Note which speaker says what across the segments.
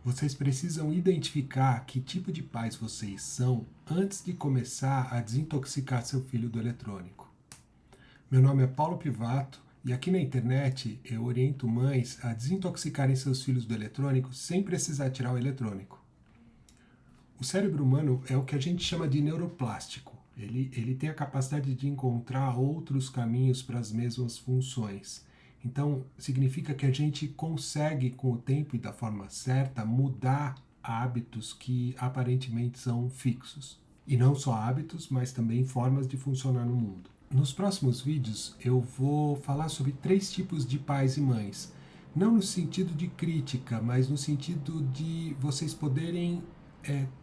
Speaker 1: Vocês precisam identificar que tipo de pais vocês são antes de começar a desintoxicar seu filho do eletrônico. Meu nome é Paulo Pivato e aqui na internet eu oriento mães a desintoxicarem seus filhos do eletrônico sem precisar tirar o eletrônico. O cérebro humano é o que a gente chama de neuroplástico. Ele tem a capacidade de encontrar outros caminhos para as mesmas funções. Então, significa que a gente consegue, com o tempo e da forma certa, mudar hábitos que aparentemente são fixos. E não só hábitos, mas também formas de funcionar no mundo. Nos próximos vídeos eu vou falar sobre 3 tipos de pais e mães. Não no sentido de crítica, mas no sentido de vocês poderem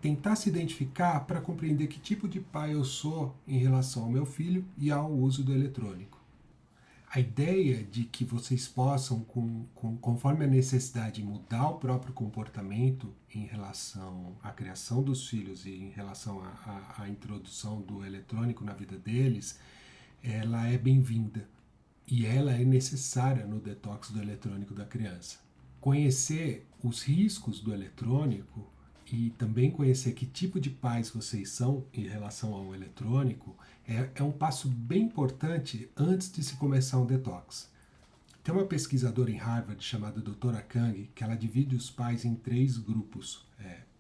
Speaker 1: tentar se identificar para compreender que tipo de pai eu sou em relação ao meu filho e ao uso do eletrônico. A ideia de que vocês possam, conforme a necessidade, mudar o próprio comportamento em relação à criação dos filhos e em relação à introdução do eletrônico na vida deles, ela é bem-vinda e ela é necessária no detox do eletrônico da criança. Conhecer os riscos do eletrônico e também conhecer que tipo de pais vocês são em relação ao eletrônico é um passo bem importante antes de se começar um detox. Tem uma pesquisadora em Harvard chamada Doutora Kang que ela divide os pais em 3 grupos: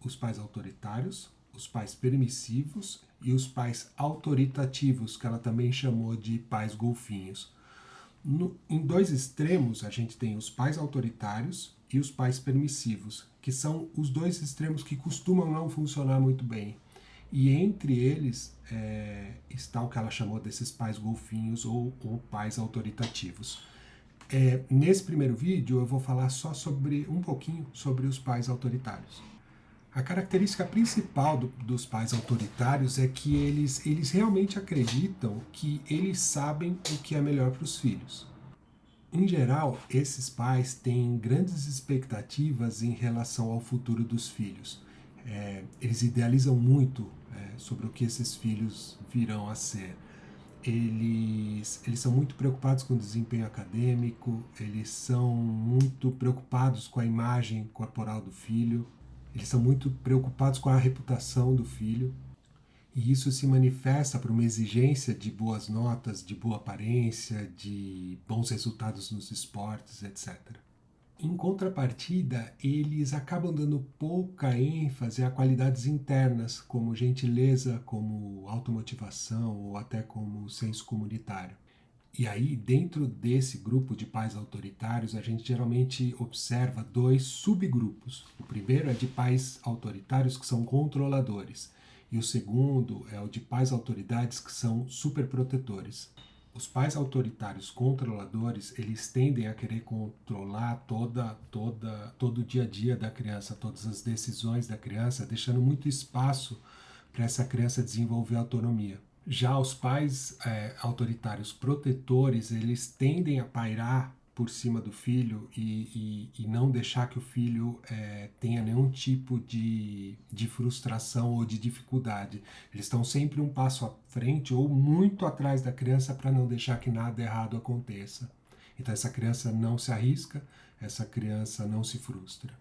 Speaker 1: os pais autoritários, os pais permissivos e os pais autoritativos, que ela também chamou de pais golfinhos. Em 2 extremos, a gente tem os pais autoritários e os pais permissivos, que são os 2 extremos que costumam não funcionar muito bem. E entre eles está o que ela chamou desses pais golfinhos ou pais autoritativos. Nesse primeiro vídeo eu vou falar só sobre um pouquinho sobre os pais autoritários. A característica principal dos pais autoritários é que eles realmente acreditam que eles sabem o que é melhor para os filhos. Em geral, esses pais têm grandes expectativas em relação ao futuro dos filhos. Eles idealizam muito sobre o que esses filhos virão a ser. Eles são muito preocupados com o desempenho acadêmico, eles são muito preocupados com a imagem corporal do filho, eles são muito preocupados com a reputação do filho, e isso se manifesta por uma exigência de boas notas, de boa aparência, de bons resultados nos esportes, etc. Em contrapartida, eles acabam dando pouca ênfase a qualidades internas, como gentileza, como automotivação ou até como senso comunitário. E aí, dentro desse grupo de pais autoritários, a gente geralmente observa 2 subgrupos. O primeiro é de pais autoritários que são controladores, e o segundo é o de pais autoridades que são superprotetores. Os pais autoritários controladores, eles tendem a querer controlar todo o dia a dia da criança, todas as decisões da criança, deixando muito espaço para essa criança desenvolver autonomia. Já os pais autoritários protetores, eles tendem a pairar por cima do filho e não deixar que o filho tenha nenhum tipo de frustração ou de dificuldade. Eles estão sempre um passo à frente ou muito atrás da criança para não deixar que nada errado aconteça. Então essa criança não se arrisca, essa criança não se frustra.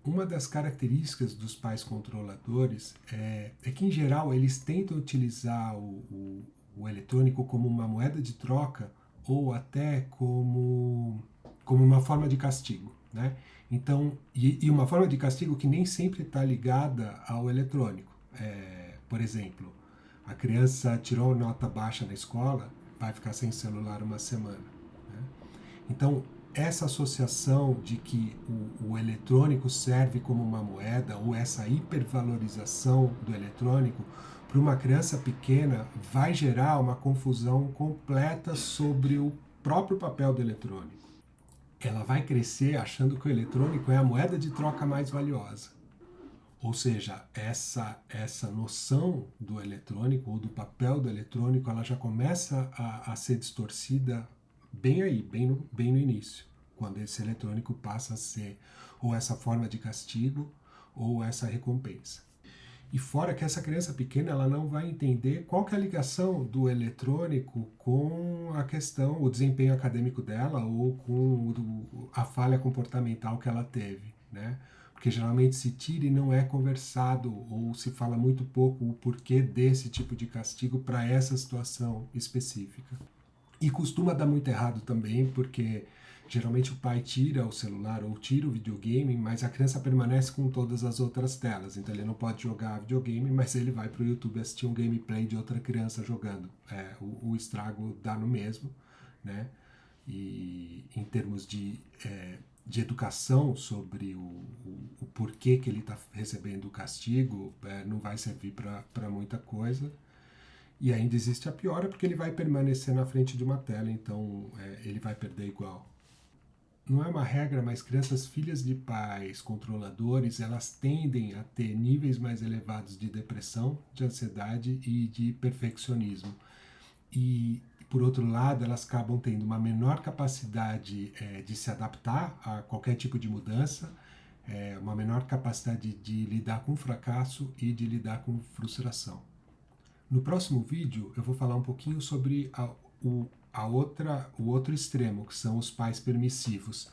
Speaker 1: Uma das características dos pais controladores é que, em geral, eles tentam utilizar o eletrônico como uma moeda de troca ou até como uma forma de castigo, né? Então, e uma forma de castigo que nem sempre está ligada ao eletrônico. Por exemplo, a criança tirou nota baixa na escola, vai ficar sem celular uma semana, né? Então, essa associação de que o eletrônico serve como uma moeda, ou essa hipervalorização do eletrônico, para uma criança pequena vai gerar uma confusão completa sobre o próprio papel do eletrônico. Ela vai crescer achando que o eletrônico é a moeda de troca mais valiosa. Ou seja, essa noção do eletrônico ou do papel do eletrônico, ela já começa a ser distorcida bem aí, bem no início, quando esse eletrônico passa a ser ou essa forma de castigo ou essa recompensa. E fora que essa criança pequena ela não vai entender qual que é a ligação do eletrônico com a questão, o desempenho acadêmico dela ou com a falha comportamental que ela teve, né? porque geralmente se tira e não é conversado ou se fala muito pouco o porquê desse tipo de castigo para essa situação específica. E costuma dar muito errado também, porque geralmente o pai tira o celular ou tira o videogame, mas a criança permanece com todas as outras telas. Então ele não pode jogar videogame, mas ele vai para o YouTube assistir um gameplay de outra criança jogando. O estrago dá no mesmo, né? E em termos de educação sobre o porquê que ele está recebendo o castigo, não vai servir para muita coisa. E ainda existe a piora porque ele vai permanecer na frente de uma tela, então ele vai perder igual. Não é uma regra, mas crianças filhas de pais controladores, elas tendem a ter níveis mais elevados de depressão, de ansiedade e de perfeccionismo. E, por outro lado, elas acabam tendo uma menor capacidade de se adaptar a qualquer tipo de mudança, uma menor capacidade de lidar com fracasso e de lidar com frustração. No próximo vídeo eu vou falar um pouquinho sobre o outro extremo, que são os pais permissivos.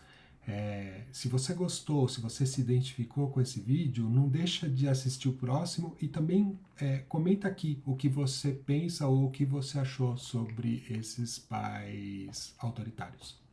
Speaker 1: Se você gostou, se você se identificou com esse vídeo, não deixa de assistir o próximo e também comenta aqui o que você pensa ou o que você achou sobre esses pais autoritários.